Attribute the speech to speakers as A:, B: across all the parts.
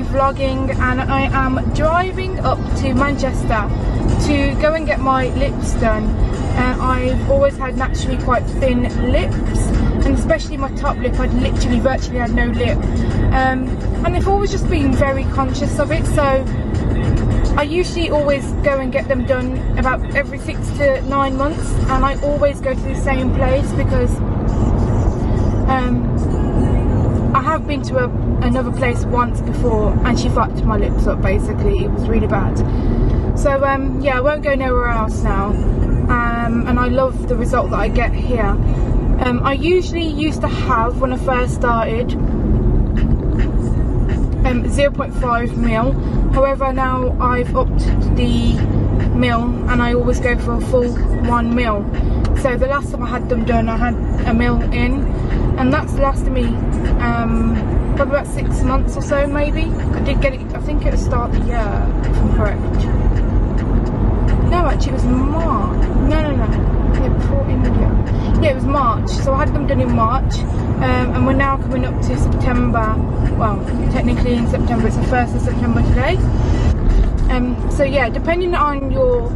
A: vlogging, and I am driving up to Manchester to go and get my lips done. I've always had naturally quite thin lips, and especially my top lip, I'd literally virtually had no lip, and I've always just been very conscious of it, so I usually always go and get them done about every 6 to 9 months, and I always go to the same place because I have been to another place once before and she fucked my lips up basically. It was really bad. So yeah, I won't go nowhere else now, and I love the result that I get here. I usually used to have, when I first started, 0.5 mil. However, now I've upped the mil and I always go for a full 1 mil. So the last time I had them done, I had a mil in, and that's lasted me probably about 6 months or so maybe. I did get it, I think it was start of the year, if I'm correct. No, actually it was March. No. Yeah, before India. Yeah, it was March. So I had them done in March, and we're now coming up to September. Well, technically in September, it's the 1st of September today. So yeah, depending on your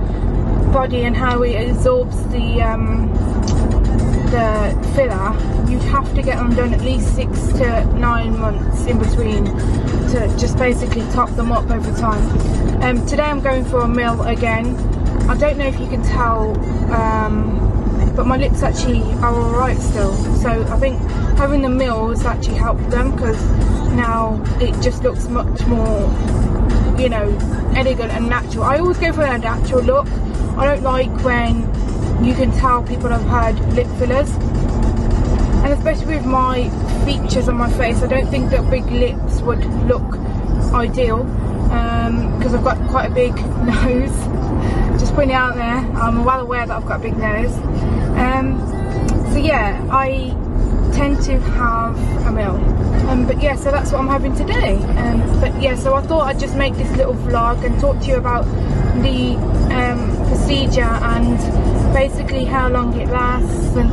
A: body and how it absorbs the filler, you'd have to get them done at least 6 to 9 months in between to just basically top them up over time. Today I'm going for a mil again. I don't know if you can tell, but my lips actually are alright still, so I think having the mils actually helped them, because now it just looks much more, you know, elegant and natural. I always go for a natural look. I don't like when you can tell people have had lip fillers, and especially with my features on my face, I don't think that big lips would look ideal, because I've got quite a big nose. Just putting it out there, I'm well aware that I've got a big nose. So yeah, I tend to have a mil. But yeah, so that's what I'm having today. But yeah, so I thought I'd just make this little vlog and talk to you about the procedure and basically how long it lasts, and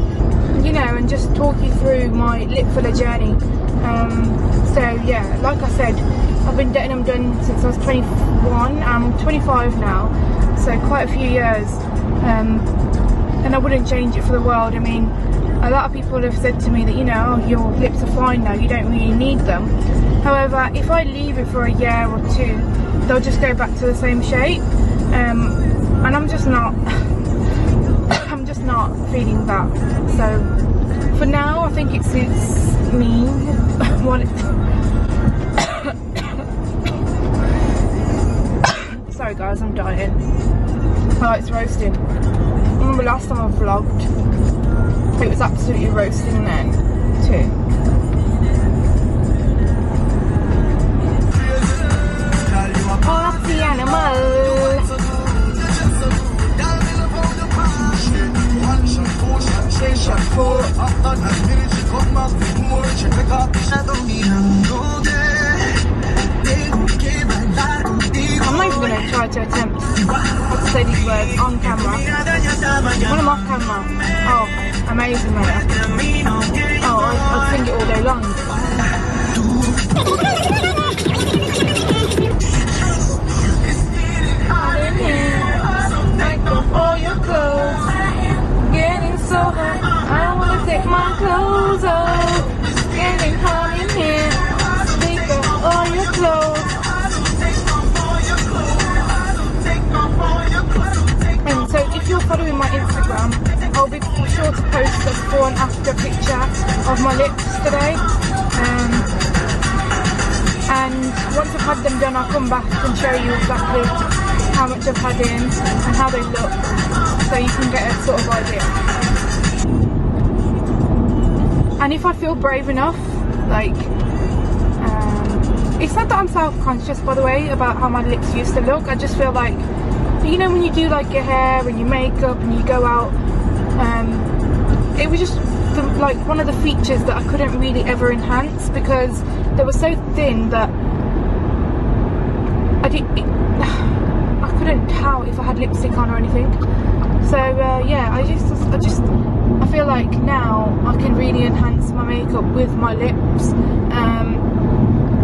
A: you know, and just talk you through my lip filler journey. So yeah, like I said, I've been getting them done since I was 21. I'm 25 now, so quite a few years, and I wouldn't change it for the world. I mean, a lot of people have said to me that, you know, oh, your lips are fine now, you don't really need them. However, if I leave it for a year or two, they'll just go back to the same shape, and I'm just not I'm just not feeling that. So for now, I think it suits me. What it sorry guys, I'm dying. Oh, it's roasting. I remember last time I vlogged, it was absolutely roasting then too. Party animal. I'm not even going to try to attempt to say these words on camera. When I'm off camera, oh, amazing, mate. Oh, I'll sing it all day long. All your clothes, getting so hot, I wanna take my clothes off. Getting hot in here, take off all your clothes. And so if you're following my Instagram, I'll be sure to post a before and after picture of my lips today. And once I've had them done, I'll come back and show you exactly how much I've had in and how they look, so you can get a sort of idea. And if I feel brave enough, like, it's not that I'm self-conscious, by the way, about how my lips used to look. I just feel like, you know, when you do like your hair and your makeup and you go out, it was just like one of the features that I couldn't really ever enhance, because they were so thin that I couldn't tell if I had lipstick on or anything. So yeah, I feel like now I can really enhance my makeup with my lips,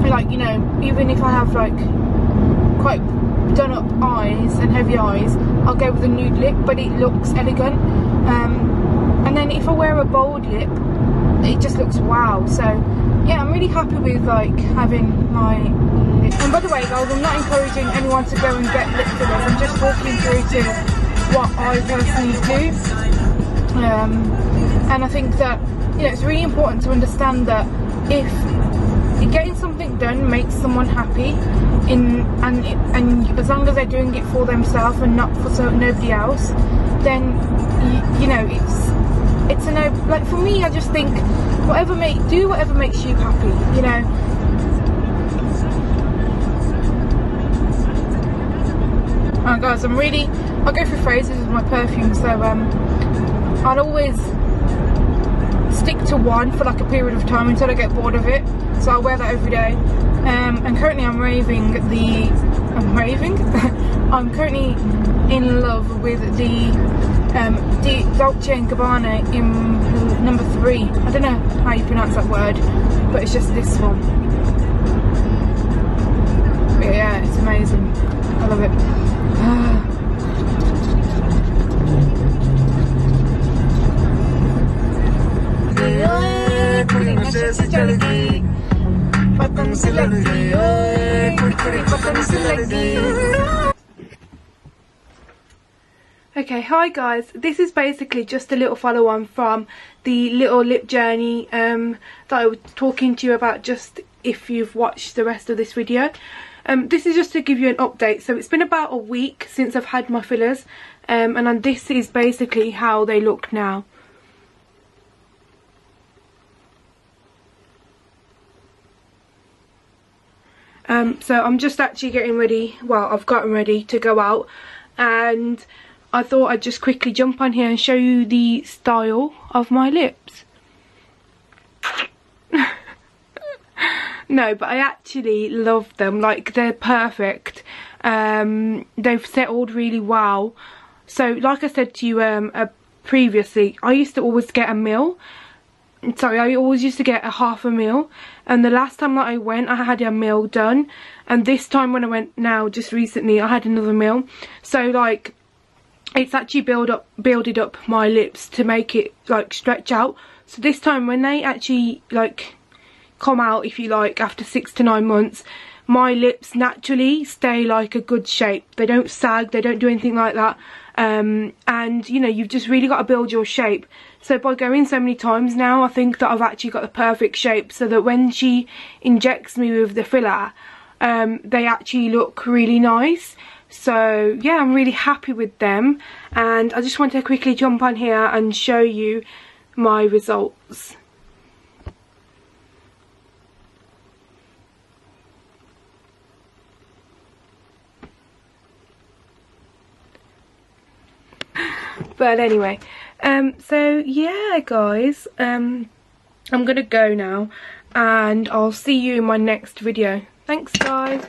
A: like, you know, even if I have like quite done up eyes and heavy eyes, I'll go with a nude lip, but it looks elegant. And then if I wear a bold lip, it just looks wow. So yeah, I'm really happy with like having my lip. And by the way guys, I'm not encouraging anyone to go and get lip fillers. I'm just walking through to what I personally do. And I think that, you know, it's really important to understand that if getting something done makes someone happy, and as long as they're doing it for themselves and not for nobody else, then you know, it's a no. Like for me, I just think do whatever makes you happy, you know. Oh guys, I go through phases with my perfume, so I'll always stick to one for like a period of time until I get bored of it. So I'll wear that every day. And currently I'm I'm currently in love with the Dolce & Gabbana in number 3. I don't know how you pronounce that word, but it's just this one. But yeah, it's amazing. I love it. Okay, hi guys, this is basically just a little follow on from the little lip journey that I was talking to you about, just if you've watched the rest of this video. This is just to give you an update. So it's been about a week since I've had my fillers, and this is basically how they look now. So I'm just actually getting ready, well, I've gotten ready to go out, and I thought I'd just quickly jump on here and show you the style of my lips. No, but I actually love them, like they're perfect. They've settled really well. So like I said to you previously, I used to always get a mil. Sorry, I always used to get a half a mil, and the last time that I went I had a mil done, and this time when I went now just recently I had another mil. So like it's actually builded up my lips to make it like stretch out. So this time when they actually like come out, if you like, after 6 to 9 months, my lips naturally stay like a good shape. They don't sag, they don't do anything like that. And you know, you've just really got to build your shape. So by going so many times now, I think that I've actually got the perfect shape, so that when she injects me with the filler, they actually look really nice. So yeah, I'm really happy with them, and I just want to quickly jump on here and show you my results. But anyway, so yeah guys, I'm gonna go now, and I'll see you in my next video. Thanks guys.